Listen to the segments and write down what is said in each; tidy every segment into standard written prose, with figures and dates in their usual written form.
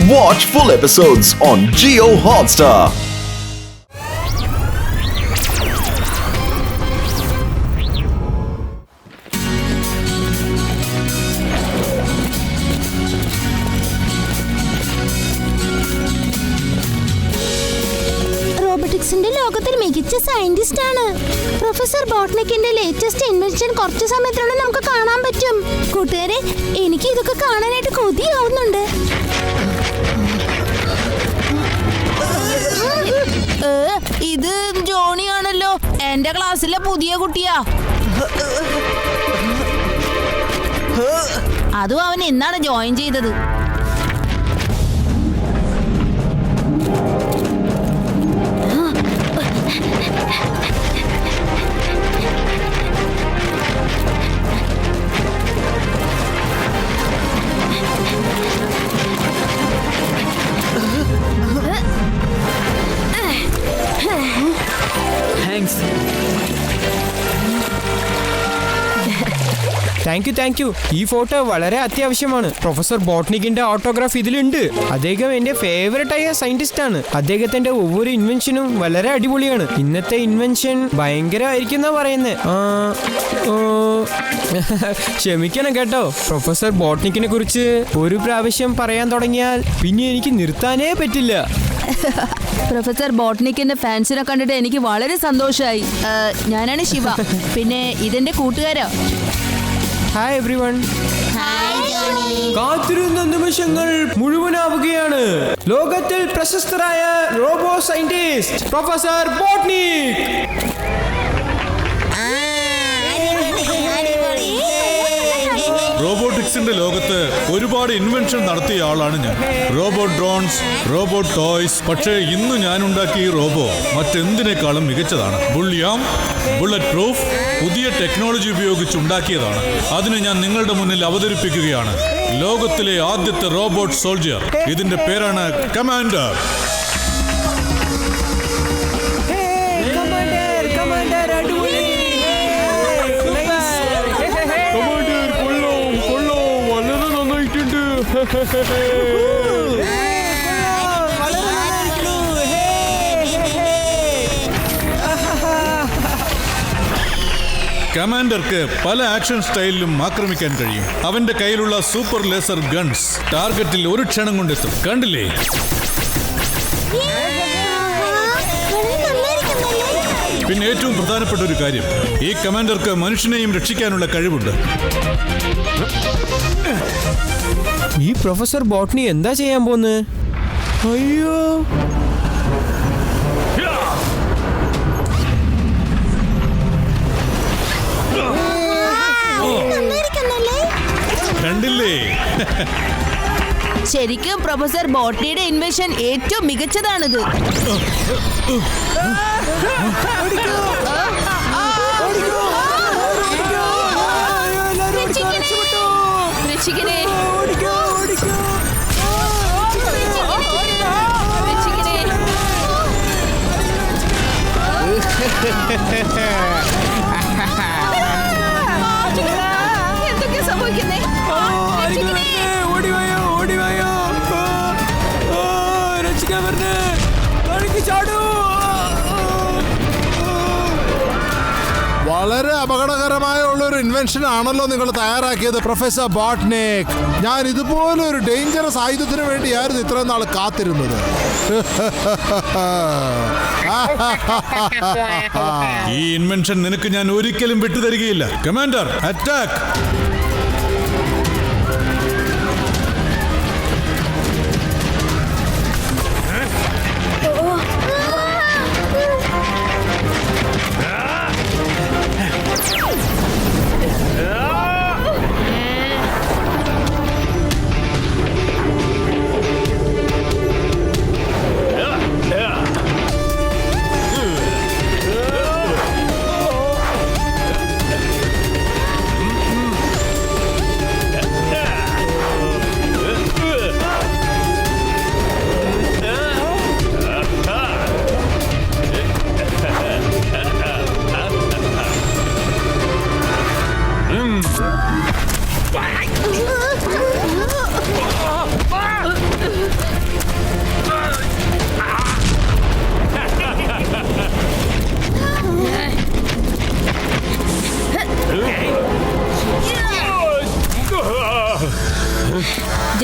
Watch full episodes on Jio Hotstar. റോബോട്ടിക്സിന്റെ ലോകത്തിൽ മികച്ച scientist ആണ് പ്രൊഫസർ ബോട്ട്നിക്കിന്റെ ലേറ്റസ്റ്റ് ഇൻവെൻഷൻ കുറച്ച് സമയത്തിനുള്ളിൽ നമുക്ക് കാണാൻ പറ്റും. കൂട്ടുകാരെ, എനിക്ക് ഇതൊക്കെ കാണാനായിട്ട് കൊതിയാവുന്നുണ്ട്. ഇത് ജോണിയാണല്ലോ, എന്റെ ക്ലാസ്സിലെ പുതിയ കുട്ടിയാ. അതും അവൻ ഇന്നാണ് ജോയിൻ ചെയ്തത്. Thank you. ഈ ഫോട്ടോ വളരെ അത്യാവശ്യമാണ്. പ്രൊഫസർ ബോട്ട്നിക്കിന്റെ ഓട്ടോഗ്രാഫ് ഇതിലുണ്ട്. അദ്ദേഹം എന്റെ ഫേവറേറ്റ് ആയ സയന്റിസ്റ്റ് ആണ്. അദ്ദേഹത്തിന്റെ ഒவ்வொരു ഇൻവെൻഷനും വളരെ അടിപൊളിയാണ്. ഇന്നത്തെ ഇൻവെൻഷൻ ഭയങ്കരമായിരിക്കും എന്നാ പറയുന്നത്. ക്ഷമിക്കണം കേട്ടോ. പ്രൊഫസർ ബോട്ട്നിക്കിനെ കുറിച്ച് ഒരു പ്രാവശ്യം പറയാൻ തുടങ്ങിയാൽ പിന്നെ എനിക്ക് നിർത്താനേ പറ്റില്ല. പ്രൊഫസർ ബോട്ട്നിക്കിന്റെ ഫാൻസിനെ കണ്ടിട്ട് എനിക്ക് വളരെ സന്തോഷമായി. ഞാനാണ് ശിവ. പിന്നെ ഇതെന്റെ കൂട്ടുകാരാ. Hi everyone. കാത്തിരുന്ന നിമിഷങ്ങൾ മുഴുവനാവുകയാണ്. ലോകത്തിൽ പ്രശസ്തരായ റോബോ സയന്റിസ്റ്റ് പ്രൊഫസർ ബോട്ട്നിക്. റോബോട്ടിക്സിന്റെ ലോകത്ത് ഒരുപാട് ഇൻവെൻഷൻ നടത്തിയ ആളാണ് ഞാൻ. Robot drones, robot toys. പക്ഷേ ഇന്ന് ഞാൻ ഉണ്ടാക്കിയ ഈ റോബോ മറ്റെന്തിനേക്കാളും മികച്ചതാണ്. ബുള്ളിയാം, ബുള്ളറ്റ് പ്രൂഫ്, പുതിയ ടെക്നോളജി ഉപയോഗിച്ച് ഉണ്ടാക്കിയതാണ്. അതിനെ ഞാൻ നിങ്ങളുടെ മുന്നിൽ അവതരിപ്പിക്കുകയാണ്. ലോകത്തിലെ ആദ്യത്തെ റോബോട്ട് സോൾജിയർ. ഇതിന്റെ പേരാണ് കമാൻഡർ. കമാൻഡർക്ക് പല ആക്ഷൻ സ്റ്റൈലിലും ആക്രമിക്കാൻ കഴിയും. അവന്റെ കയ്യിലുള്ള സൂപ്പർ ലേസർ ഗൺസ് ടാർഗറ്റിൽ ഒരു ക്ഷണം കൊണ്ടെത്തും. കണ്ടില്ലേ? പിന്നെ ഏറ്റവും പ്രധാനപ്പെട്ട ഒരു കാര്യം, ഈ കമാൻഡർക്ക് മനുഷ്യനെയും രക്ഷിക്കാനുള്ള കഴിവുണ്ട്. ഈ പ്രൊഫസർ ബോട്ട്നി എന്താ ചെയ്യാൻ പോന്ന്? അയ്യോ, കണ്ടില്ലേ? ശരിക്കും പ്രൊഫസർ ബോട്ട്നിയുടെ ഇൻവെൻഷൻ ഏറ്റവും മികച്ചതാണിത്. രക്ഷിക്കണേ. എന്തൊക്കെ സംഭവിക്കുന്നേ? വളരെ അപകടകരമായ ഉള്ളൊരു ഇൻവെൻഷൻ ആണല്ലോ നിങ്ങൾ തയ്യാറാക്കിയത് പ്രൊഫസർ ബോട്ട്നിക്. ഞാൻ ഇതുപോലെ ഒരു ഡേഞ്ചറസ് ആയുധത്തിന് വേണ്ടിയായിരുന്നു ഇത്രയും നാൾ കാത്തിരുന്നത്. ഈ ഇൻവെൻഷൻ നിനക്ക് ഞാൻ ഒരിക്കലും വിട്ടുതരികയില്ല. Commander, attack!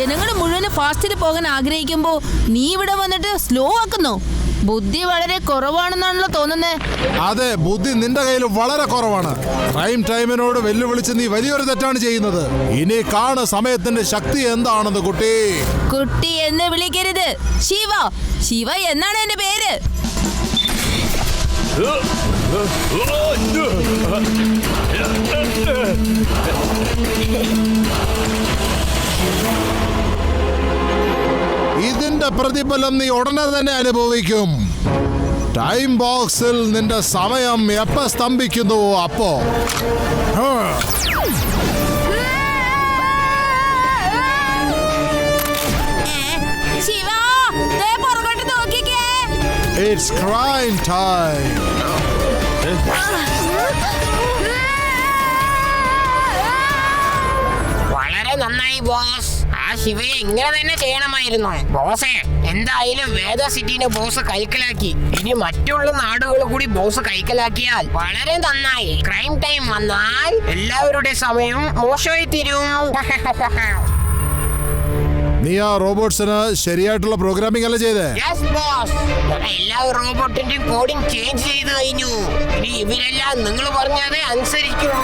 ജനങ്ങൾ മുഴുവൻ ഫാസ്റ്റിൽ പോകാൻ ആഗ്രഹിക്കുമ്പോ നീ ഇവിടെ വന്നിട്ട് സ്ലോ ആക്കുന്നോ? ബുദ്ധി വളരെ കുറവാണെന്നാണല്ലോ തോന്നുന്നേ. അതെ, ബുദ്ധി നിന്റെ കയ്യിൽ വളരെ കുറവാണ്. പ്രൈം ടൈമിനോട് വെല്ലുവിളിച്ച് നീ വലിയൊരു തെറ്റാണ് ചെയ്യുന്നത്. ഇനി കാണ് സമയത്തിന്റെ ശക്തി എന്താണെന്ന് കുട്ടി. കുട്ടി എന്ന് വിളിക്കരുത്. ശിവ, ശിവ എന്നാണ് എന്റെ പേര്. ഇതിന്റെ പ്രതിഫലം നീ ഉടനെ തന്നെ അനുഭവിക്കും. ടൈം ബോക്സിൽ നിന്റെ സമയം എപ്പോ സ്തംഭിക്കുന്നുവോ അപ്പോ ശിവ, ദേ പുറകോട്ട് നോക്കിക്കേ. It's crime time. വളരെ നന്നായി ബോസ്. ആ ശിവയെ ഇങ്ങനെ തന്നെ ചെയ്യണമായിരുന്നു. ബോസേ, എന്തായാലും വേദ സിറ്റിനെ ബോസ് കൈക്കലാക്കി. ഇനി മറ്റുള്ള നാടുകൾ കൂടി ബോസ് കൈക്കലാക്കിയാൽ വളരെ നന്നായി. ക്രൈം ടൈം വന്നാൽ എല്ലാവരുടെ സമയം മോശമായി തീരും. നീ ആ റോബോട്ട്സിന് ശരിയായിട്ടുള്ള പ്രോഗ്രാമിംഗ് അല്ല ചെയ്തേ? യെസ് ബോസ്, എല്ലാ റോബോട്ടിന്റെയും കോഡിംഗ് ചേഞ്ച് ചെയ്ത് കഴിഞ്ഞു. ഇനി ഇവരെല്ലാം നിങ്ങൾ പറഞ്ഞത് അനുസരിക്കും.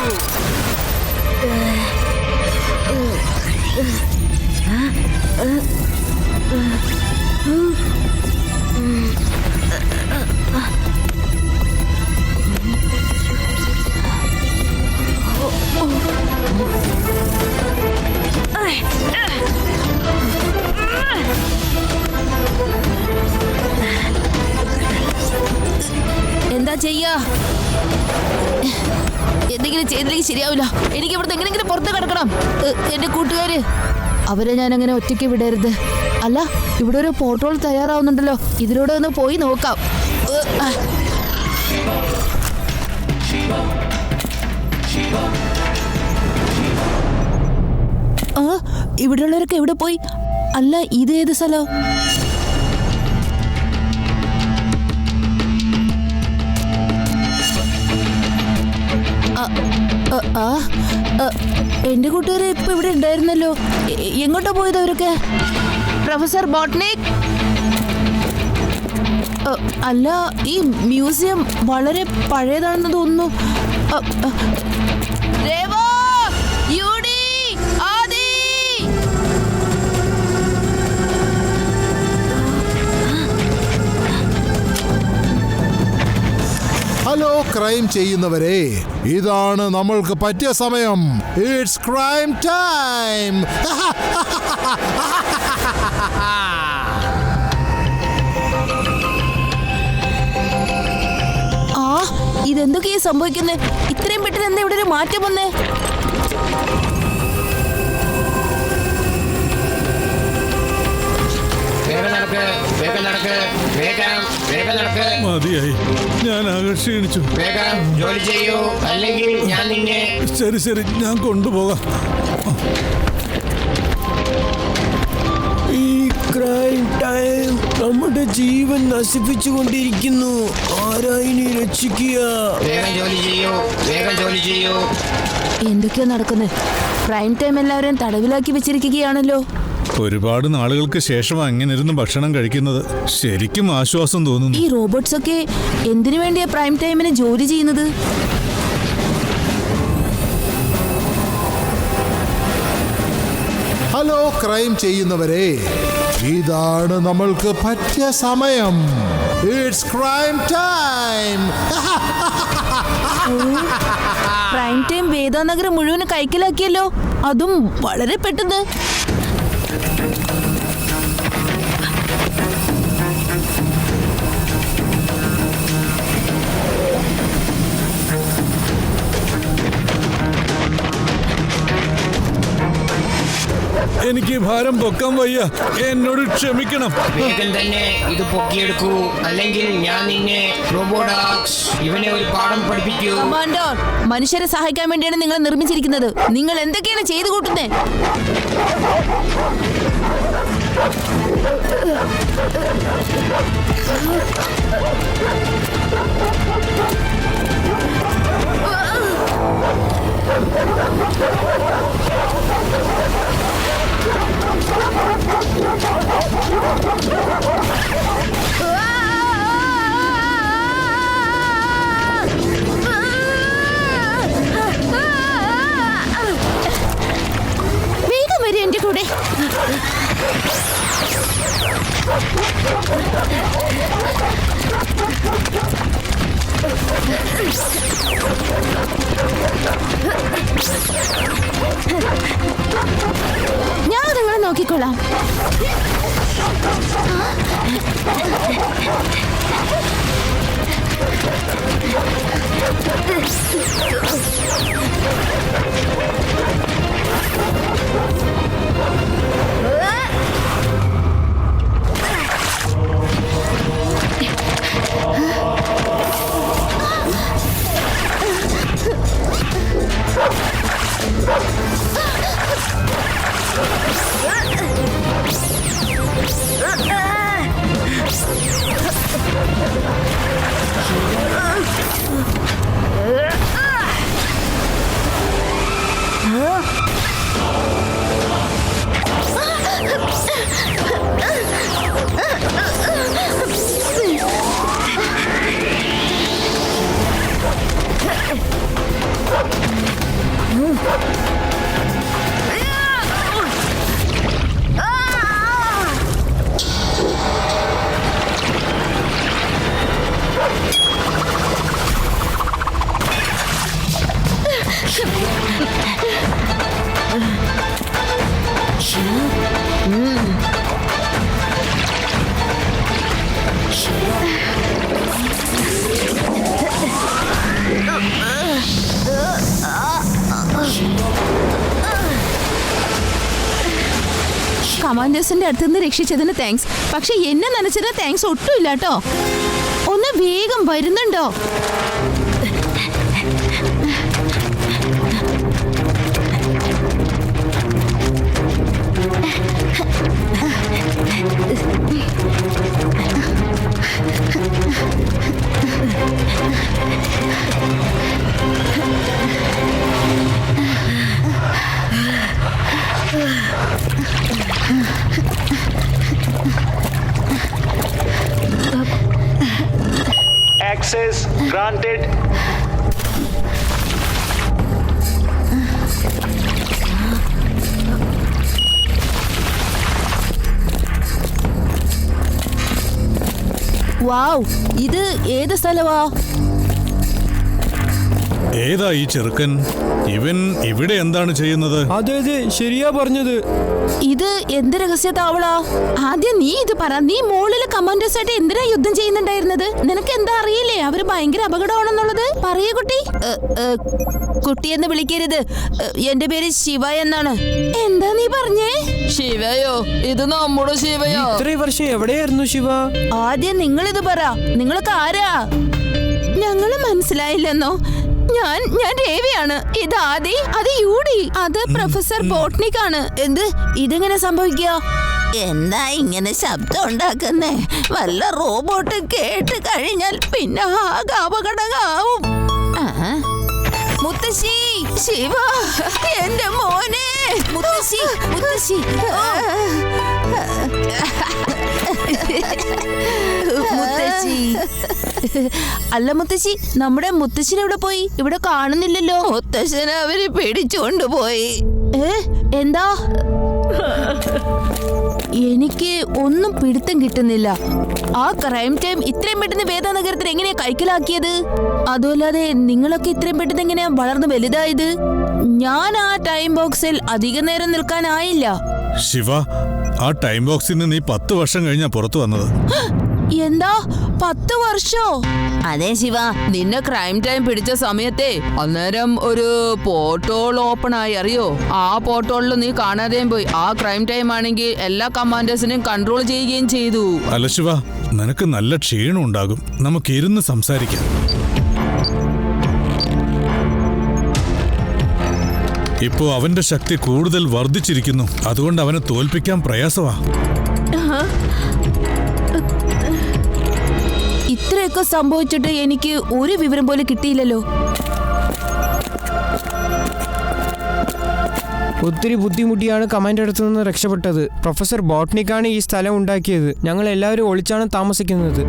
എന്താ ചെയ്യാ? എന്തെങ്കിലും ചെയ്തില്ലെങ്കിൽ ശരിയാവില്ല. എനിക്ക് ഇവിടുന്ന് എങ്ങനെയെങ്കിലും പുറത്ത് കിടക്കണം. എന്റെ കൂട്ടുകാര്, അവരെ ഞാൻ അങ്ങനെ ഒറ്റയ്ക്ക് വിടരുത്. അല്ല, ഇവിടെ ഒരു പോർട്ടോൾ തയ്യാറാവുന്നുണ്ടല്ലോ. ഇതിലൂടെ ഒന്ന് പോയി നോക്കാം. ഇവിടെയുള്ളവരൊക്കെ എവിടെ പോയി? അല്ല, ഇത് ഏത് സ്ഥലം? എന്റെ കൂട്ടുകാരെ ഇപ്പൊ ഇവിടെ ഉണ്ടായിരുന്നല്ലോ. എങ്ങോട്ടാ പോയത് അവരൊക്കെ? പ്രൊഫസർ ബോട്ട്നിക്? അല്ല, ഈ മ്യൂസിയം വളരെ പഴയതാണെന്ന് തോന്നുന്നു. രേവോ, യൂഡി, ആദി. ഹലോ ക്രൈം ചെയ്യുന്നവരെ, ഇതാണ് നമ്മൾക്ക് പറ്റിയ സമയം. It's crime time. ഇതെന്തൊക്കെയാ സംഭവിക്കുന്നത്? ഇത്രയും പെട്ടെന്ന് എന്താ ഇവിടെ ഒരു മാറ്റം വന്നേ? മതിയായി, ഞാൻ ആകെ ക്ഷീണിച്ചു. ജോലി ചെയ്യൂ, അല്ലെങ്കിൽ ഞാൻ നിന്നെ. ശരി ശരി, ഞാൻ കൊണ്ടുപോകാം. ഈ ക്രൈം ടൈം നമ്മുടെ ജീവൻ നശിപ്പിച്ചുകൊണ്ടിരിക്കുന്നു. ആരായിനി രക്ഷിക്കുക? വേഗം ജോലി ചെയ്യൂ, വേഗം ജോലി ചെയ്യൂ. എന്തൊക്കെയാ നടക്കുന്നത്? പ്രൈം ടൈം എല്ലാവരെയും തടവിലാക്കി വെച്ചിരിക്കുകയാണല്ലോ. ഒരുപാട് നാളുകൾക്ക് ശേഷം അങ്ങനെ ഇരുന്ന് ഭക്ഷണം കഴിക്കുന്നത് ശരിക്കും ആശ്വാസം തോന്നുന്നു. ഈ റോബോട്ട്സ് ഒക്കെ എന്തിനു വേണ്ടിയാ പ്രൈം ടൈമിന് ജോലി ചെയ്യുന്നത്? ഹലോ ക്രൈം ചെയ്യുന്നവരെ, ഇതാണ് നമ്മൾക്ക് പറ്റിയ സമയം. It's crime time. Prime time Vedanagaram മുഴുവൻ കൈക്കലാക്കിയല്ലോ, അതും വളരെ പെട്ടെന്ന്. എനിക്ക് ഭാരം പൊക്കാൻ വയ്യ, എന്നോട് ക്ഷമിക്കണം. വേഗം തന്നെ ഇത് പൊക്കിയെടുക്കൂ, അല്ലെങ്കിൽ ഞാൻ നിന്നെ. റോബോഡോക്സ്, ഇവനെ ഒരു പാഠം പഠിപ്പിക്കൂ. കമാൻഡർ, മനുഷ്യരെ സഹായിക്കാൻ വേണ്ടിയാണ് നിങ്ങൾ നിർമ്മിച്ചിരിക്കുന്നത്. നിങ്ങൾ എന്തൊക്കെയാണ് ചെയ്തു കൂട്ടുന്നത്? ഞാൻ നിങ്ങളെ നോക്കിക്കൊള്ളാം. കമാൻഡേഴ്സിന്റെ അടുത്ത് നിന്ന് രക്ഷിച്ചതിന് താങ്ക്സ്. പക്ഷെ എന്നെ നനച്ചതിന് താങ്ക്സ് ഒട്ടുമില്ല കേട്ടോ. ഒന്ന് വേഗം വരുന്നുണ്ടോ? Access granted. വാവ്, ഇത് ഏത് സ്ഥലവാ? ഏതാ ഈ ചെറുക്കൻ? ഇവൻ ഇവിടെ എന്താണ് ചെയ്യുന്നത്? അതെ ശരിയാ പറഞ്ഞത്. ഇത് എന്ത് രഹസ്യ താവളാ? ആദ്യം നീ ഇത് പറ. നീ മോളില് കമാൻഡേഴ്സായിട്ട് എന്തിനാ യുദ്ധം ചെയ്യുന്നുണ്ടായിരുന്നത്? നിനക്ക് എന്താ അറിയില്ലേ അവര് ഭയങ്കര അപകടമാണെന്നുള്ളത്? പറയൂ കുട്ടി. കുട്ടിയെന്ന് വിളിക്കരുത്. എന്റെ പേര് ശിവ എന്നാണ്. എന്താ നീ പറഞ്ഞേ? ശിവയോ? ഇത് നമ്മുടെ ശിവയോ? ഇത്രയും വർഷം എവിടെയായിരുന്നു ശിവ? ആദ്യം നിങ്ങളിത് പറ. നിങ്ങളൊക്കെ ആരാ? ഞങ്ങള് മനസ്സിലായില്ലെന്നോ? ഞാൻ രേവയാണ്. ഇത് ആദി, അത് യൂഡി, അത് പ്രൊഫസർ ബോട്ട്നിക് ആണ്. എന്ത്? ഇതെങ്ങനെ സംഭവിക്കുക? എന്താ ഇങ്ങനെ ശബ്ദം ഉണ്ടാക്കുന്നേ? വല്ല റോബോട്ട് കേട്ട് കഴിഞ്ഞാൽ പിന്നെ ആകെ അപകടമാവും. മുത്തശ്ശി, ശിവ, എന്റെ മോനെ. മുത്തശ്ശി, മുത്തശ്ശി. മുത്തശ്ശി. അല്ല മുത്തശ്ശി, നമ്മുടെ മുത്തശ്ശൻ എവിടെ പോയി? ഇവിടെ കാണുന്നില്ലല്ലോ. മുത്തശ്ശനെ അവര് പിടിച്ചുകൊണ്ടുപോയി. എന്താ? എനിക്ക് ഒന്നും പിടുത്തം കിട്ടുന്നില്ല. ആ ക്രൈം ടൈം ഇത്രയും പെട്ടെന്ന് വേദനഗരത്തിൽ എങ്ങനെയാ കൈക്കലാക്കിയത്? അതുമല്ലാതെ നിങ്ങളൊക്കെ ഇത്രയും പെട്ടെന്ന് എങ്ങനെയാ വളർന്ന് വലുതായത്? ഞാൻ ആ ടൈം ബോക്സിൽ അധിക നേരം നിൽക്കാനായില്ല. ശിവ, ആ ടൈം ബോക്സിൽ നിന്ന് നീ 10 വർഷം കഴിഞ്ഞാ പുറത്തു വന്നത്. എന്താ 10 വർഷോ? അതെ ശിവ, നിന്നെ ക്രൈം ടൈം പിടിച്ച സമയത്തെ അന്നേരം ഒരു പോർട്ടോൾ ഓപ്പൺ ആയി, അറിയോ? ആ പോർട്ടോളിൽ നീ കാണാതെയും പോയി. ആ ക്രൈം ടൈം ആണെങ്കിൽ എല്ലാ കമാൻഡേഴ്സിനെയും കൺട്രോൾ ചെയ്യുകയും ചെയ്തു. അല്ല ശിവ, നിനക്ക് നല്ല ക്ഷീണം ഉണ്ടാകും. നമുക്ക് ഇരുന്ന് സംസാരിക്കാം. ഇപ്പോ അവന്റെ ശക്തി കൂടുതൽ വർദ്ധിച്ചിരിക്കുന്നു. അതുകൊണ്ട് അവനെ തോൽപ്പിക്കാൻ പ്രയാസമാ. ഇത്രയൊക്കെ സംഭവിച്ചിട്ട് എനിക്ക് ഒരു വിവരം പോലും കിട്ടിയില്ലല്ലോ. ഒത്തിരി ബുദ്ധിമുട്ടിയാണ് കമാൻഡ് അടുത്തു നിന്ന് രക്ഷപ്പെട്ടത്. പ്രൊഫസർ ബോട്ട്നിക്കാണ് ഈ സ്ഥലം ഉണ്ടാക്കിയത്. ഞങ്ങൾ എല്ലാവരും ഒളിച്ചാണ് താമസിക്കുന്നത്.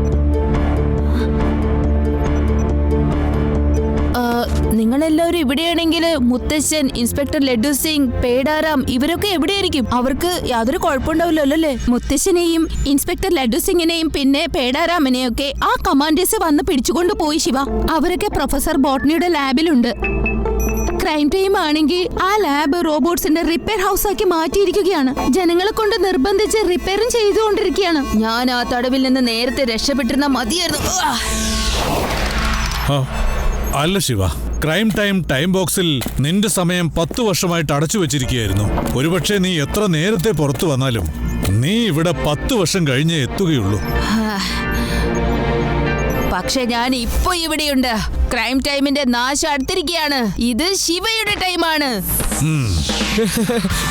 നിങ്ങളെല്ലാവരും ഇവിടെയാണെങ്കിൽ മുത്തശ്ശൻ, ഇൻസ്പെക്ടർ ലഡ്ഡു സിംഗ്, പേടാറാം ഇവരൊക്കെ എവിടെയായിരിക്കും? അവർക്ക് യാതൊരു കുഴപ്പമുണ്ടാവില്ലല്ലോ അല്ലേ? മുത്തശ്ശനെയും ഇൻസ്പെക്ടർ ലഡ്ഡു സിംഗിനെയും പിന്നെ പേടാറാമിനെയും ഒക്കെ ആ കമാൻഡേഴ്സ് വന്ന് പിടിച്ചുകൊണ്ട് പോയി ശിവ. അവരൊക്കെ പ്രൊഫസർ ബോട്ടണിയുടെ ലാബിലുണ്ട്. ക്രൈം ടൈം ആണെങ്കിൽ ആ ലാബ് റോബോട്ട്സിന്റെ റിപ്പയർ ഹൗസ് ആക്കി മാറ്റിയിരിക്കുകയാണ്. ജനങ്ങളെ കൊണ്ട് നിർബന്ധിച്ച് റിപ്പയറും ചെയ്തുകൊണ്ടിരിക്കുകയാണ്. ഞാൻ ആ തടവിൽ നിന്ന് നേരത്തെ രക്ഷപ്പെട്ടിരുന്ന മതിയായിരുന്നു. അല്ല ശിവ, ക്രൈം ടൈം ബോക്സിൽ നിന്റെ സമയം 10 വർഷമായിട്ട് അടച്ചു വെച്ചിരിക്കുകയായിരുന്നു. ഒരുപക്ഷെ നീ എത്ര നേരത്തെ പുറത്തു വന്നാലും നീ ഇവിടെ 10 വർഷം കഴിഞ്ഞേ എത്തുകയുള്ളൂ. പക്ഷെ ഞാൻ ഇപ്പൊ ഇവിടെയുണ്ട്. ക്രൈം ടൈമിന്റെ നാശം അടുത്തിരിക്കുകയാണ്. ഇത് ശിവയുടെ ടൈമാണ്.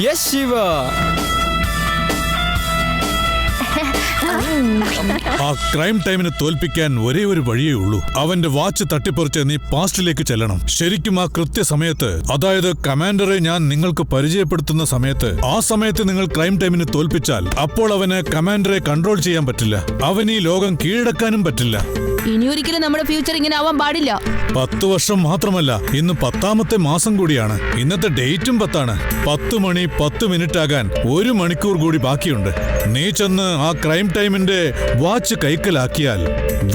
യെസ് ശിവ. ആ ക്രൈം ടൈമിനെ തോൽപ്പിക്കാൻ ഒരേ ഒരു വഴിയേ ഉള്ളൂ. അവന്റെ വാച്ച് തട്ടിപ്പറിച്ച് നീ പാസ്റ്റിലേക്ക് ചെല്ലണം. ശരിക്കും ആ കൃത്യസമയത്ത്, അതായത് കമാൻഡറെ ഞാൻ നിങ്ങൾക്ക് പരിചയപ്പെടുത്തുന്ന സമയത്ത്, ആ സമയത്ത് നിങ്ങൾ ക്രൈം ടൈമിനെ തോൽപ്പിച്ചാൽ അപ്പോൾ അവന് കമാൻഡറെ കൺട്രോൾ ചെയ്യാൻ പറ്റില്ല. അവന് ഈ ലോകം കീഴടക്കാനും പറ്റില്ല. ഇനിയൊരിക്കലും നമ്മുടെ ഫ്യൂച്ചർ ഇങ്ങനെ ആവാൻ പാടില്ല. 10 വർഷം മാത്രമല്ല, ഇന്ന് 10ാമത്തെ മാസം കൂടിയാണ്. ഇന്നത്തെ ഡേറ്റും 10ആണ്. 10 മണി 10 മിനിറ്റ് ആകാൻ 1 മണിക്കൂർ കൂടി ബാക്കിയുണ്ട്. നീ ചെന്ന് ആ ക്രൈം ടൈമിന്റെ വാച്ച് കൈക്കലാക്കിയാൽ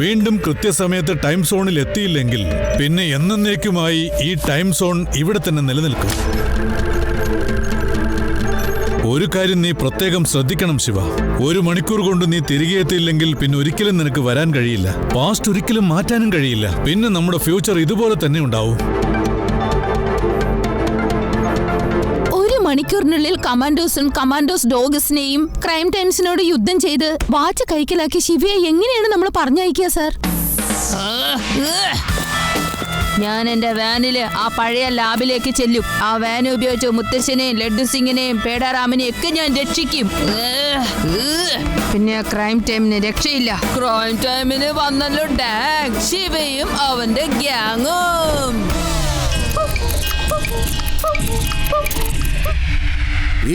വീണ്ടും കൃത്യസമയത്ത് ടൈം സോണിൽ എത്തിയില്ലെങ്കിൽ പിന്നെ എന്നേക്കുമായി ഈ ടൈം സോൺ ഇവിടെ തന്നെ നിലനിൽക്കും. ഒരു കാര്യം നീ പ്രത്യേകം ശ്രദ്ധിക്കണം ശിവ. 1 മണിക്കൂർ കൊണ്ട് നീ തിരികെ എത്തിയില്ലെങ്കിൽ പിന്നെ ഒരിക്കലും നിനക്ക് വരാൻ കഴിയില്ല. പാസ്റ്റ് ഒരിക്കലും മാറ്റാനും കഴിയില്ല. പിന്നെ നമ്മുടെ ഫ്യൂച്ചർ ഇതുപോലെ തന്നെ ഉണ്ടാവും. 1 മണിക്കൂറിനുള്ളിൽ കമാൻഡോസ് ഡോഗ്സിനെയും ക്രൈം ടൈംസിനോട് യുദ്ധം ചെയ്ത് വാച്ച് കൈക്കലാക്കി ശിവയെ എങ്ങനെയാണ് നമ്മൾ പറഞ്ഞയക്കുക സാർ? ഞാൻ എന്റെ വാനില് ആ പഴയ ലാബിലേക്ക് ചെല്ലും. ആ വാൻ ഉപയോഗിച്ച് മുത്തശ്ശനെയും ലഡ്ഡു സിംഗിനെയും പേടാറാമിനെയും ഒക്കെ ഞാൻ രക്ഷിക്കും. പിന്നെ ക്രൈം ടൈമിന് രക്ഷയില്ല. ക്രൈം ടൈമിന് വന്നല്ലോ ഡാങ്, ശിവയും അവന്റെ ഗ്യാങ്ങും.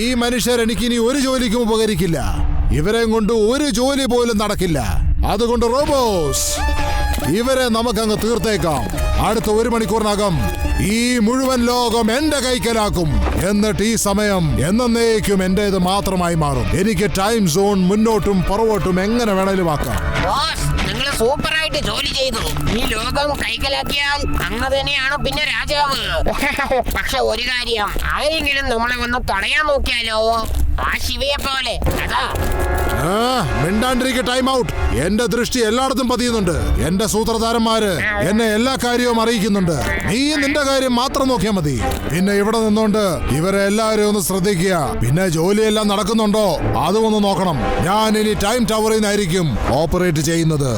ഈ മനുഷ്യർ എനിക്കിനി ഒരു ജോലിക്കും ഉപകരിക്കില്ല. ഇവരെ കൊണ്ട് ഒരു ജോലി പോലും നടക്കില്ല. അതുകൊണ്ട് റോബോസ്, ഇവരെ നമുക്കങ്ങ് തീർത്തേക്കാം. അടുത്ത 1 മണിക്കൂറിനകം ഈ മുഴുവൻ ലോകം എന്റെ കൈക്കലാക്കും. എന്നിട്ട് ഈ സമയം എന്നേക്കും എന്റേത് മാത്രമായി മാറും. എനിക്ക് ടൈം സോൺ മുന്നോട്ടും പുറകോട്ടും എങ്ങനെ വേണേലും ആക്കാം. നിങ്ങൾ സൂപ്പറായിട്ട് ജോലി ചെയ്തു. ഈ ലോകം കൈക്കലാക്കിയാൽ അങ്ങ് തന്നെയാണ് പിന്നെ രാജാവ്. പക്ഷെ ഒരു കാര്യം, ആരെങ്കിലും നമ്മളെ വന്ന് തടയാൻ നോക്കിയാലോ? ആ ശിവയെ പോലെ. അതാ മിണ്ടാണ്ടിരിക്കെ ടൈം ഔട്ട്. എന്റെ ദൃഷ്ടി എല്ലായിടത്തും പതിയുന്നുണ്ട്. എന്റെ സൂത്രധാരന്മാര് എന്നെ എല്ലാ കാര്യവും അറിയിക്കുന്നുണ്ട്. നീ നിന്റെ കാര്യം മാത്രം നോക്കിയാൽ മതി. പിന്നെ ഇവിടെ നിന്നോണ്ട് ഇവരെ എല്ലാവരും ഒന്ന് ശ്രദ്ധിക്കുക. പിന്നെ ജോലിയെല്ലാം നടക്കുന്നുണ്ടോ അതും ഒന്ന് നോക്കണം. ഞാൻ ഇനി ടൈം ടവറിൽ നിന്നായിരിക്കും ഓപ്പറേറ്റ് ചെയ്യുന്നത്.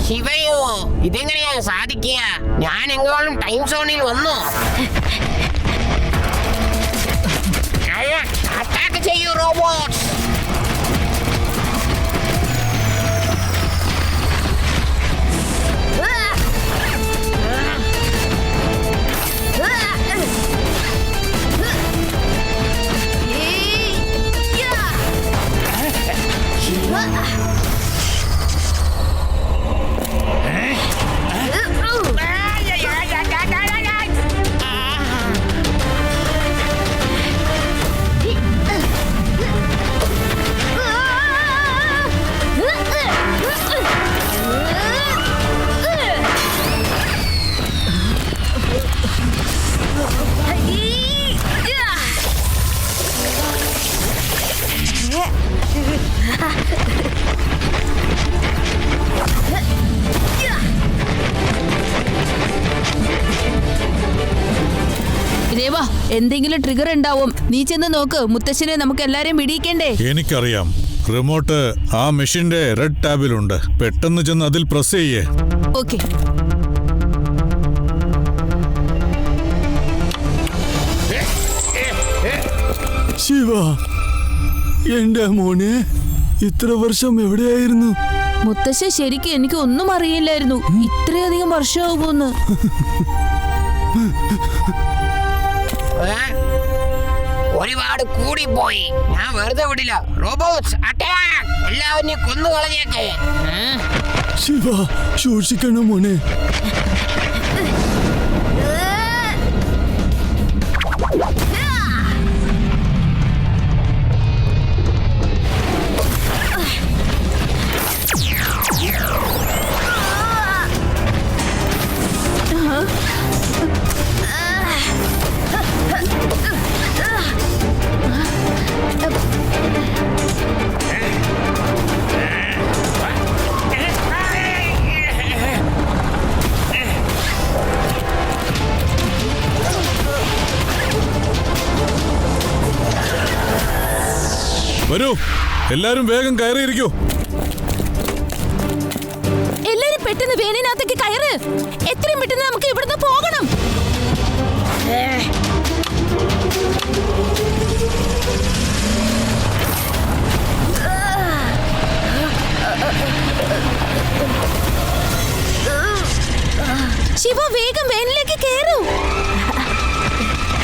ശിവയോ, ഇതെങ്ങനെയാ സാധിക്കുക? ഞാൻ എങ്ങോളം ടൈം സോണിൽ വന്നു. അറ്റാക്ക് ചെയ്യൂ റോബോട്ട്സ്. ദേവാ, എന്തെങ്കിലും ട്രിഗർ ഉണ്ടാവും. നീ ചെന്ന് നോക്ക്. മുത്തശ്ശനെ നമുക്ക് എല്ലാരെയും പിടിയിക്കണ്ടേ? എനിക്കറിയാം. റിമോട്ട് ആ മെഷീന്റെ റെഡ് ടാബിലുണ്ട്. പെട്ടെന്ന് ചെന്ന് അതിൽ പ്രസ് ചെയ്യേ. ഓക്കെ. ശിവ, എന്റെ മോനെ, ഇത്ര വർഷം എവിടെയായിരുന്നു? മുത്തശ്ശ ശരിക്കും എനിക്ക് ഒന്നും അറിയില്ലായിരുന്നു ഇത്രയധികം വർഷമാകുമെന്ന്. ഒരുപാട് കൂടിപ്പോയി. ഞാൻ വെറുതെ വിടില്ല. Robots attack! എല്ലാവരെയും കൊന്നു കളഞ്ഞേക്ക്. ശിവ, സൂക്ഷിക്കണം മോനെ. വരൂ, എല്ലാരും വേഗം കയറിയിരിക്കൂ. എല്ലാരും പെട്ടെന്ന് വേനിനകത്തേക്ക് കയറ്. എത്രയും പെട്ടെന്ന് നമുക്ക് ഇവിടുന്ന് പോകണം. ശിവ, വേഗം വേനിലേക്ക് കയറൂ.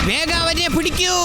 വേഗം അവരെ പിടിക്കൂ.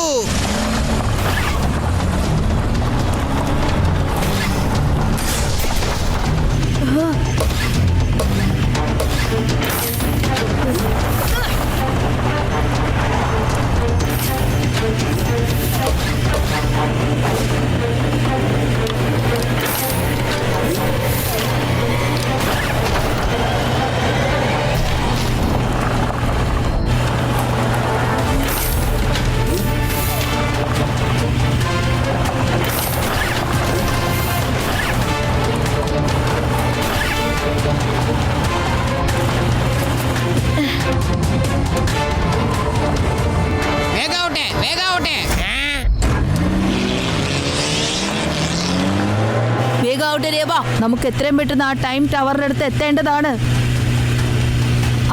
വേഗാവട്ടെ രേവ, നമുക്ക് എത്രയും പെട്ടെന്ന് ആ ടൈം ടവറിന്റെ അടുത്ത് എത്തേണ്ടതാണ്.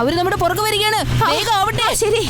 അവര് നമ്മുടെ പുറകെ വരികയാണ്. വേഗാവട്ടെ. ശരി.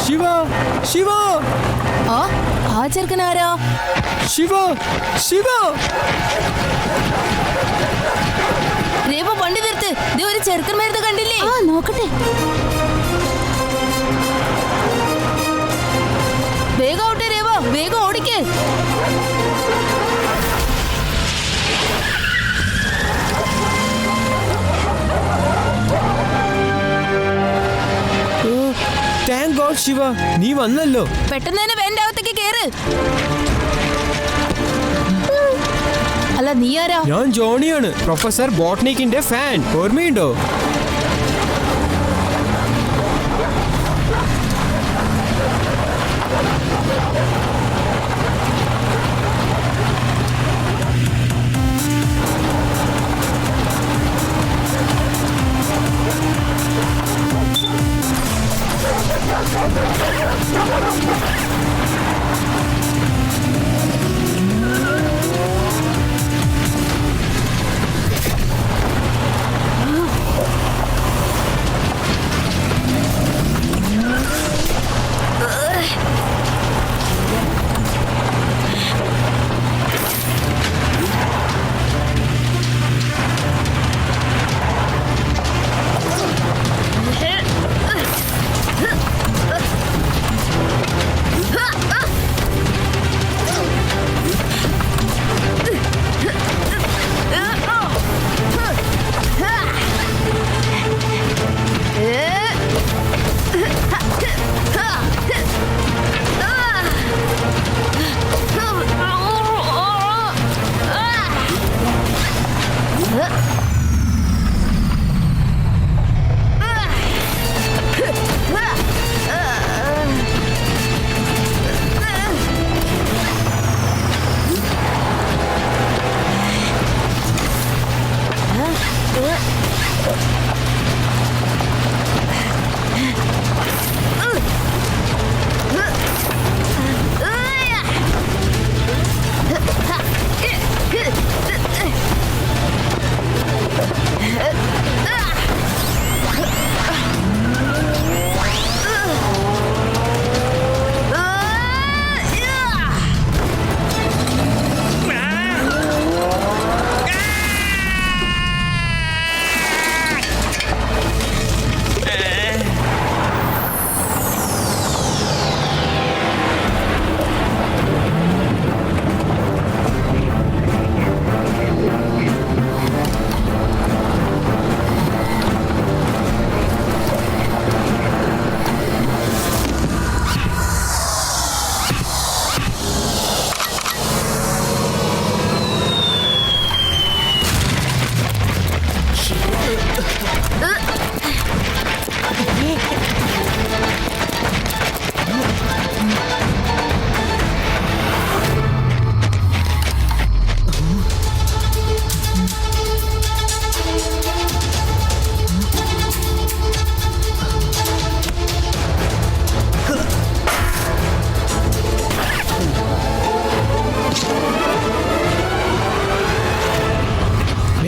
ശിവ, ശിവ, ആ ചെറുക്കനാരാ? ശിവ, ശിവ. രേവ, വണ്ടി നിർത്ത്. ഇത് ഒരു ചെറുക്കൻ വരുന്നത് കണ്ടില്ലേ? നോക്കട്ടെ. വേഗാവട്ടെ രേവ, വേഗം ഓടിക്കേ. താങ്ക് ഗോഡ് ശിവ, നീ വന്നല്ലോ. പെട്ടെന്ന് തന്നെ വേന്റെ അകത്തേക്ക് കേറ്. അല്ല, നീ ആരാ? ഞാൻ ജോണിയാണ്, പ്രൊഫസർ ബോട്ട്നിക്കിന്റെ ഫാൻ. ഓർമ്മയുണ്ടോ?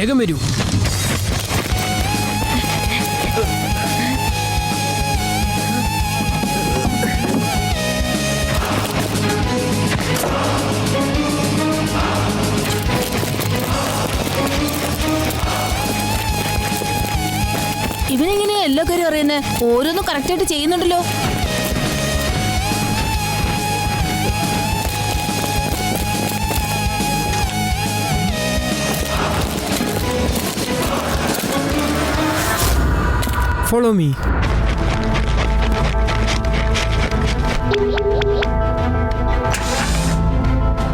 വേഗം വരൂ. ഇവനെങ്ങനെയാ എല്ലാ കാര്യം അറിയുന്നത്? ഓരോന്നും കറക്റ്റായിട്ട് ചെയ്യുന്നുണ്ടല്ലോ. Follow me.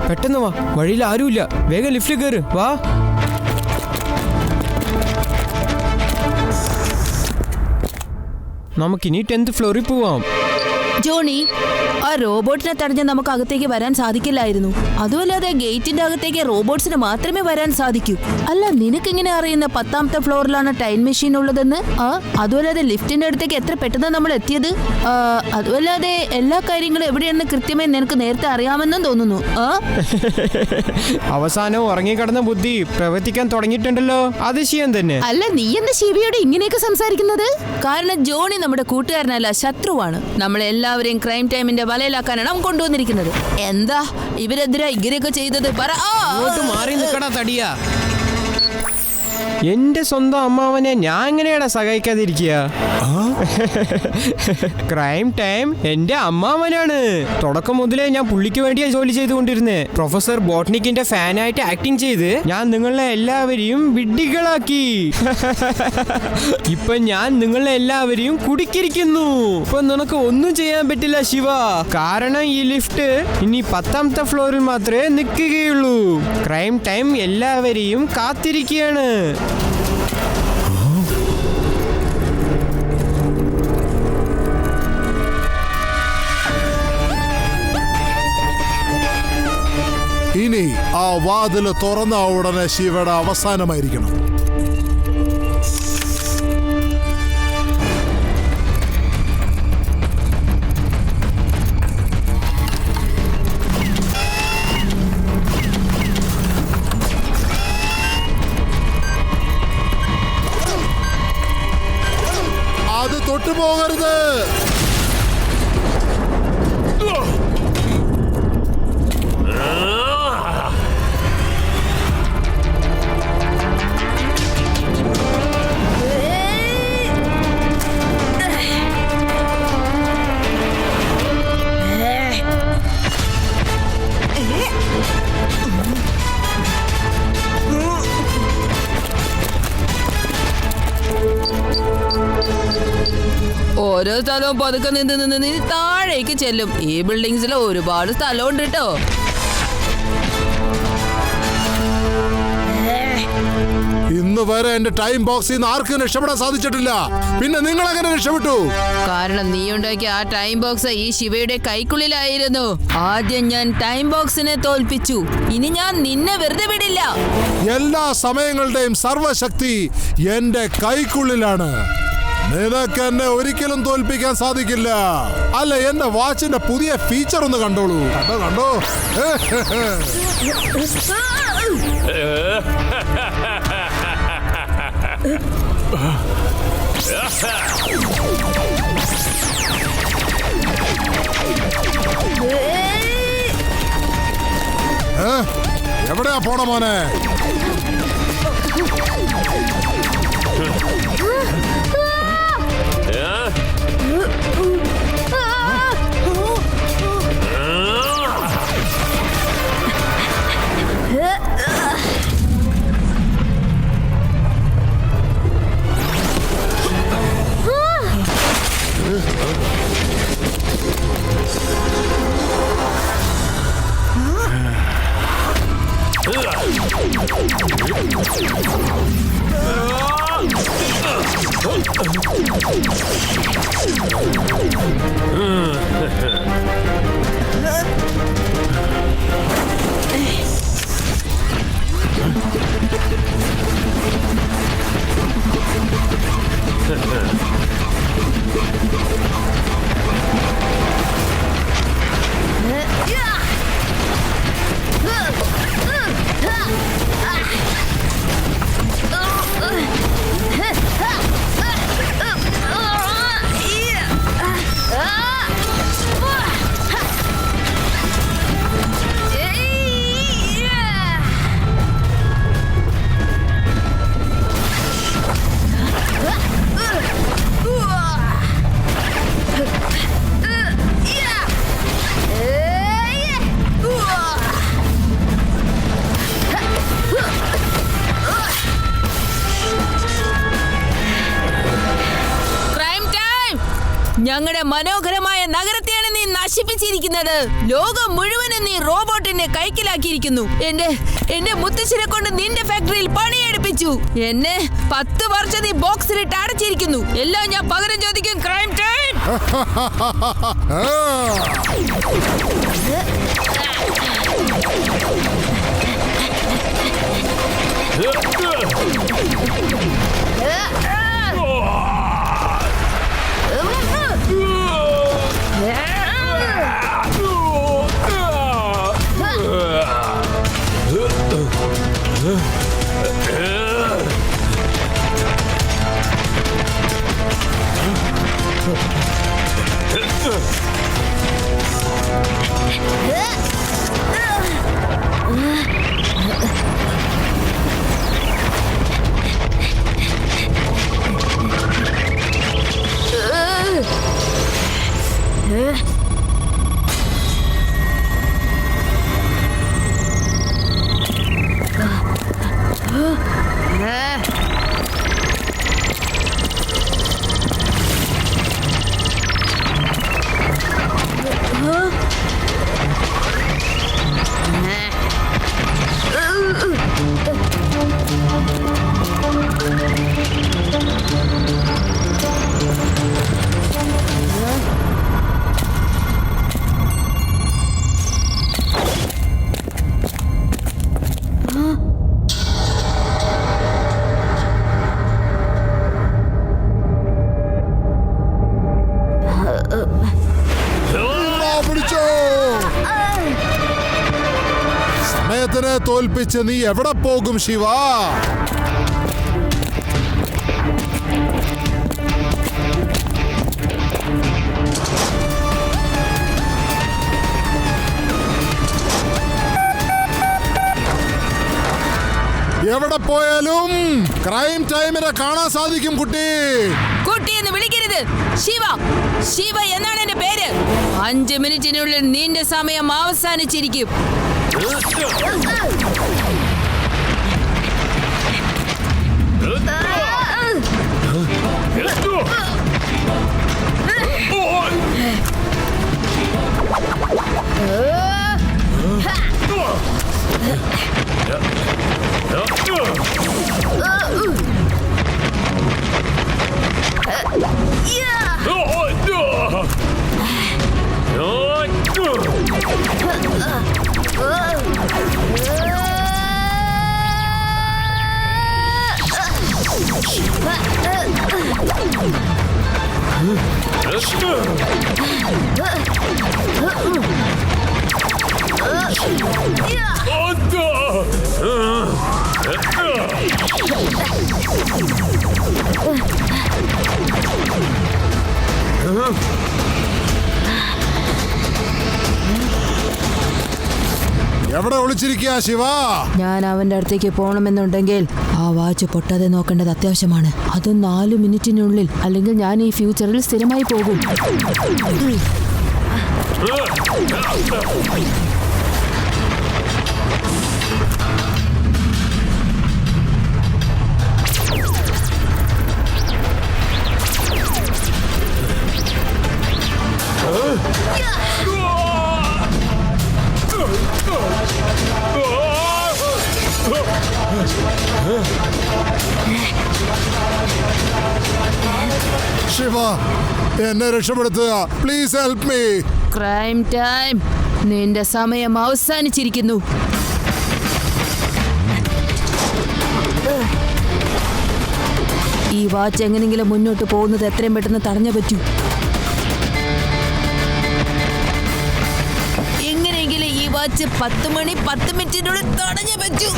പെട്ടെന്ന് വാ, വഴിയിൽ ആരുമില്ല. വേഗം ലിഫ്റ്റിൽ കയറ്. വാ. നമുക്കിനി 10th ഫ്ലോറിൽ പോവാം. ജോണി, ആ റോബോട്ടിനെ തടഞ്ഞ് നമുക്ക് അകത്തേക്ക് വരാൻ സാധിക്കില്ലായിരുന്നു. അതുമല്ലാതെ ഗേറ്റിന്റെ അകത്തേക്ക് റോബോട്ട്സിന് മാത്രമേ വരാൻ സാധിക്കൂ. അല്ല, നിനക്കെങ്ങനെ അറിയുന്ന 10ാമത്തെ ഫ്ലോറിലാണ് ടൈം മെഷീൻ ഉള്ളതെന്ന്? അതുമല്ലാതെ ലിഫ്റ്റിന്റെ അടുത്തേക്ക് എത്ര പെട്ടെന്ന് നമ്മൾ എത്തിയത്? അതുമല്ലാതെ എല്ലാ കാര്യങ്ങളും എവിടെയാണെന്ന് കൃത്യമായി നിനക്ക് നേരത്തെ അറിയാമെന്നും തോന്നുന്നു. അവസാനം ഉറങ്ങിക്കിടന്ന ബുദ്ധി പ്രവർത്തിക്കാൻ തുടങ്ങിയിട്ടുണ്ടല്ലോ. അതിശയം തന്നെ. അല്ല, നീ എന്താ ശിവയോട് ഇങ്ങനെയൊക്കെ സംസാരിക്കുന്നത്? കാരണം ജോണി നമ്മുടെ കൂട്ടുകാരനല്ല, ശത്രുവാണ്. നമ്മളെല്ലാവരെയും ക്രൈം ടൈമിന്റെ വലയിലാക്കാനാണ് അവൻ കൊണ്ടുവന്നിരിക്കുന്നത്. എന്താ ഇവരെതിരാ ഇങ്ങനെയൊക്കെ ചെയ്തത്? പറ. മാറി നിൽക്കടാ തടിയാ. എന്റെ സ്വന്തം അമ്മാവനെ ഞാൻ എങ്ങനെയാടാ സഹായിക്കാതിരിക്കുക? ക്രൈം ടൈം എന്റെ അമ്മാവനാണ്. തുടക്കം മുതലേ ഞാൻ പുള്ളിക്ക് വേണ്ടിയാ ജോലി ചെയ്തുകൊണ്ടിരുന്നേ. പ്രൊഫസർ ബോട്ട്നിക്കിന്റെ ഫാനായിട്ട് ആക്ടിങ് ചെയ്ത് ഞാൻ നിങ്ങളെ എല്ലാവരെയും വിഡ്ഢികളാക്കി. ഇപ്പൊ ഞാൻ നിങ്ങളെ എല്ലാവരെയും കുടുക്കിയിരിക്കുന്നു. ഇപ്പൊ നിനക്ക് ഒന്നും ചെയ്യാൻ പറ്റില്ല ശിവ. കാരണം ഈ ലിഫ്റ്റ് ഇനി 10ാമത്തെ ഫ്ലോറിൽ മാത്രമേ നിൽക്കുകയുള്ളൂ. ക്രൈം ടൈം എല്ലാവരെയും കാത്തിരിക്കുകയാണ്. ഇനി ആ വാതില് തുറന്ന ഉടനെ ശിവയുടെ അവസാനമായിരിക്കണം. അത് തൊട്ടുപോകരുത്. ഓരോ സ്ഥലവും പതുക്കെ നിന്ന് താഴേക്ക് ചെല്ലും. ഈ ബിൽഡിങ്സിൽ ഒരുപാട് സ്ഥലമുണ്ട് കേട്ടോ. ഇന്ന് വരെ എന്റെ ടൈം ബോക്സിൽ നിന്ന് ആർക്കും രക്ഷപ്പെടാൻ സാധിച്ചിട്ടില്ല. പിന്നെ നിങ്ങൾ എങ്ങനെ രക്ഷപ്പെട്ടു? കാരണം നീ ഉണ്ടാക്കിയ ആ ടൈം ബോക്സ് ഈ ശിവയുടെ കൈക്കുള്ളിലായിരുന്നു. ആദ്യം ഞാൻ ടൈം ബോക്സിനെ തോൽപ്പിച്ചു. ഇനി ഞാൻ നിന്നെ വെറുതെ വിടില്ല. എല്ലാ സമയങ്ങളുടെയും സർവശക്തി എന്റെ കൈക്കുള്ളിലാണ്. നിനക്ക് എന്നെ ഒരിക്കലും തോൽപ്പിക്കാൻ സാധിക്കില്ല. അല്ല, എന്റെ വാച്ചിന്റെ പുതിയ ഫീച്ചർ ഒന്ന് കണ്ടോളൂ. കണ്ടോ? എവിടെയാ പോണ മോനെ? ഞങ്ങളുടെ മനോഹരമായ നഗരത്തെയാണ് നീ നശിപ്പിച്ചിരിക്കുന്നത്. ലോകം മുഴുവനും നീ റോബോട്ടിനെ കൈക്കലാക്കിയിരിക്കുന്നു. എന്റെ മുത്തശ്ശനെ കൊണ്ട് നിന്റെ ഫാക്ടറിയിൽ പണിയെടുപ്പിച്ചു. എന്നെ 10 വർഷം നീ ബോക്സിലിട്ട് അടച്ചിരിക്കുന്നു. എല്ലാം ഞാൻ പകരം ചോദിക്കും. Crime time. സമയത്തിനെ തോൽപ്പിച്ച് നീ എവിടെ പോകും ശിവ? എവിടെ പോയാലും ക്രൈം ടൈമിനെ കാണാൻ സാധിക്കും കുട്ടി. കുട്ടി എന്ന് വിളിക്കരുത്. ശിവ എന്നാണ് എന്റെ പേര്. 5 മിനിറ്റിനുള്ളിൽ നിന്റെ സമയം അവസാനിച്ചിരിക്കും. എവിടെ ഒളിച്ചിരിക്കുക ശിവ? ഞാൻ അവന്റെ അടുത്തേക്ക് പോകണമെന്നുണ്ടെങ്കിൽ ആ വാച്ച് പൊട്ടാതെ നോക്കേണ്ടത് അത്യാവശ്യമാണ്. അതും 4 മിനിറ്റിനുള്ളിൽ, അല്ലെങ്കിൽ ഞാൻ ഈ ഫ്യൂച്ചറിൽ സ്ഥിരമായി പോകും. ശിവ, എന്നെ രക്ഷപ്പെടുത്തുക. Please help me. Crime time, നിന്റെ സമയം അവസാനിച്ചിരിക്കുന്നു. ഈ വാച്ച് എങ്ങനെങ്കിലും മുന്നോട്ട് പോകുന്നത് എത്രയും പെട്ടെന്ന് തടഞ്ഞു പറ്റൂ. എങ്ങനെയെങ്കിലും ഈ വാച്ച് 10 മണി 10 മിനിറ്റിനുള്ളിൽ തടഞ്ഞു പറ്റൂ.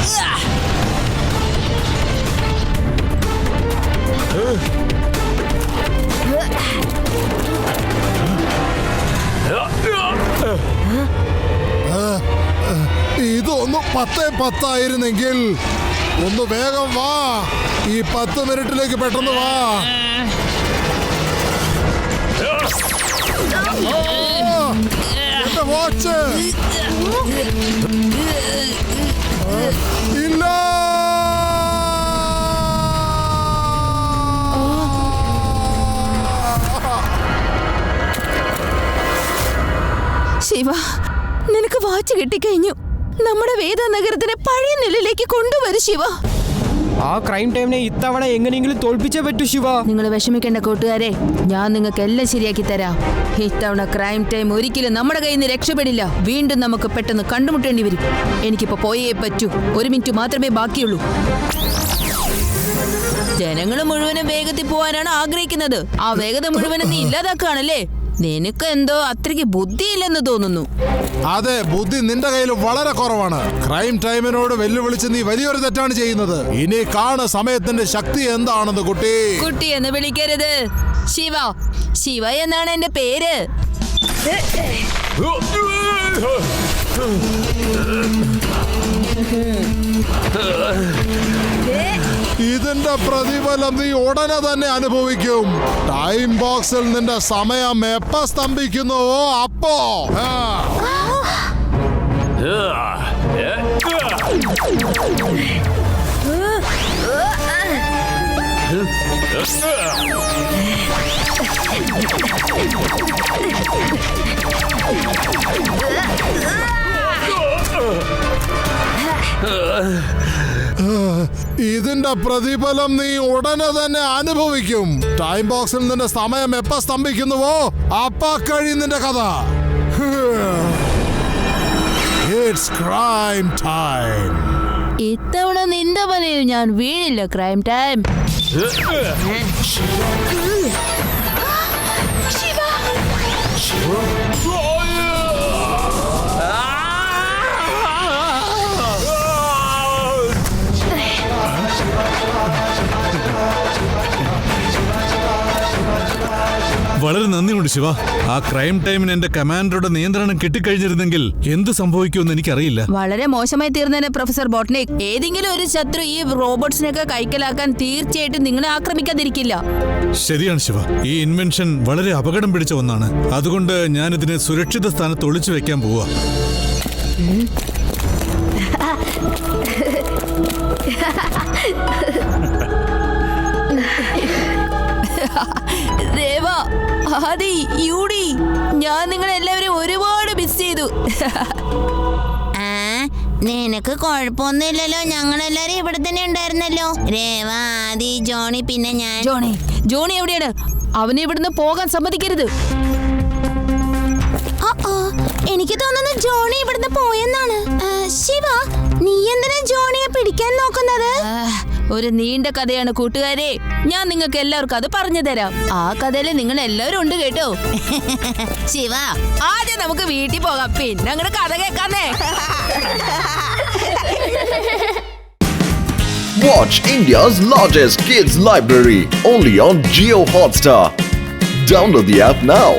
ഇതൊന്ന് 10:10 ആയിരുന്നെങ്കിൽ. ഒന്ന് വേഗം വാ. ഈ 10 മിനിറ്റിലേക്ക് പെട്ടെന്ന് വാ. എന്റെ വാച്ച് ഇല്ല. ശിവ, നിനക്ക് വാച്ച് കിട്ടിക്കഴിഞ്ഞു. നമ്മുടെ വേദനഗരത്തിനെ പഴയ നിലയിലേക്ക് കൊണ്ടുവരും ശിവ. ആ ക്രൈം ടൈമിനെ ഇത്തവണ എങ്ങനെയെങ്കിലും തോൽപ്പിച്ചേ പറ്റൂ ശിവ. നിങ്ങൾ വിഷമിക്കേണ്ട കൂട്ടുകാരെ, ഞാൻ നിങ്ങൾക്ക് എല്ലാം ശരിയാക്കി തരാം. ഇത്തവണ ക്രൈം ടൈം ഒരിക്കലും നമ്മുടെ കയ്യിൽ നിന്ന് രക്ഷപ്പെടില്ല. വീണ്ടും നമുക്ക് പെട്ടെന്ന് കണ്ടുമുട്ടേണ്ടി വരും. എനിക്കിപ്പോ പോയേ പറ്റൂ. 1 മിനിറ്റ് മാത്രമേ ബാക്കിയുള്ളൂ. ജനങ്ങൾ മുഴുവനും വേഗത്തിൽ പോകാനാണ് ആഗ്രഹിക്കുന്നത്. ആ വേഗത മുഴുവനും നീ ഇല്ലാതാക്കുകയാണല്ലേ? നിനക്ക് എന്തോ അത്രയ്ക്ക് ബുദ്ധിയില്ലെന്ന് തോന്നുന്നു. അതെ, ബുദ്ധി നിന്റെ കയ്യിൽ വളരെ കുറവാണ്. ക്രൈം ടൈമിനോട് വെല്ലുവിളിച്ച് നീ വലിയൊരു തെറ്റാണ് ചെയ്യുന്നത്. ഇനി കാണ സമയത്തിന്റെ ശക്തി എന്താണെന്ന് കുട്ടി. കുട്ടി എന്ന് വിളിക്കരുത്. ശിവ, ശിവ എന്നാണ് എന്റെ പേര്. ഇതിന്റെ പ്രതിഫലം നീ ഉടനെ തന്നെ അനുഭവിക്കും. ടൈം ബോക്സിൽ നിന്റെ സമയം എപ്പോ സ്തംഭിക്കുന്നുവോ അപ്പോ. ഇതിന്റെ പ്രതിഫലം നീ ഉടനെ തന്നെ അനുഭവിക്കും. ടൈം ബോക്സിൽ നിന്റെ സമയം എപ്പോ സ്തംഭിക്കുന്നുവോ അപ്പ കഴിയും നിന്റെ കഥ. It's crime time. ഇത്തവണ നിന്റെ വലയിൽ ഞാൻ വീഴില്ല. Crime time. വളരെ നന്ദിയുണ്ട് ശിവ. ആ ക്രൈം ടൈമിന് എന്റെ കമാൻഡറുടെ നിയന്ത്രണം കിട്ടിക്കഴിഞ്ഞിരുന്നെങ്കിൽ എന്ത് സംഭവിക്കുമെന്ന് എനിക്കറിയില്ല. വളരെ മോശമായി തീർന്നേനെ പ്രൊഫസർ ബോട്ട്നിക്. ഏതെങ്കിലും ഒരു ശത്രു ഈ റോബോട്ട്സിനൊക്കെ കൈക്കലാക്കാൻ തീർച്ചയായിട്ടും നിങ്ങളെ ആക്രമിക്കാതിരിക്കില്ല. ശരിയാണ് ശിവ. ഈ ഇൻവെൻഷൻ വളരെ അപകടം പിടിച്ച ഒന്നാണ്. അതുകൊണ്ട് ഞാൻ ഇതിനെ സുരക്ഷിത സ്ഥാനത്ത് ഒളിച്ചു വെക്കാൻ പോവാ. ദേവ, ആദി, യൂഡി, ഞാൻ നിങ്ങളെല്ലാവരും ഒരുപാട് മിസ് ചെയ്തു. നിനക്ക് കുഴപ്പമൊന്നുമില്ലല്ലോ. ഞങ്ങളെല്ലാരും ഇവിടെ തന്നെ ഉണ്ടായിരുന്നല്ലോ. രേവ, ആദി, ജോണി, പിന്നെ ഞാൻ. ജോണി എവിടെയാണ്? അവനെ ഇവിടുന്ന് പോകാൻ സമ്മതിക്കരുത്. എനിക്ക് തോന്നുന്നു ജോണി ഇവിടുന്ന് പോയെന്നാണ്. ശിവ, നീ എന്തിനാ ജോണിയെ പിടിക്കാൻ നോക്കുന്നത്? ഒരു നീണ്ട കഥയാണ് കൂട്ടുകാരെ. ഞാൻ നിങ്ങൾക്ക് എല്ലാവർക്കും അത് പറഞ്ഞു തരാം. ആ കഥയിൽ നിങ്ങൾ എല്ലാവരും ഉണ്ട് കേട്ടോ. ശിവ, ആദ്യം നമുക്ക് വീട്ടിൽ പോകാം, പിന്നെ അങ്ങനെ കഥ കേൾക്കാന്നേ. Watch India's largest kids library only on Jio Hotstar. Download the app now.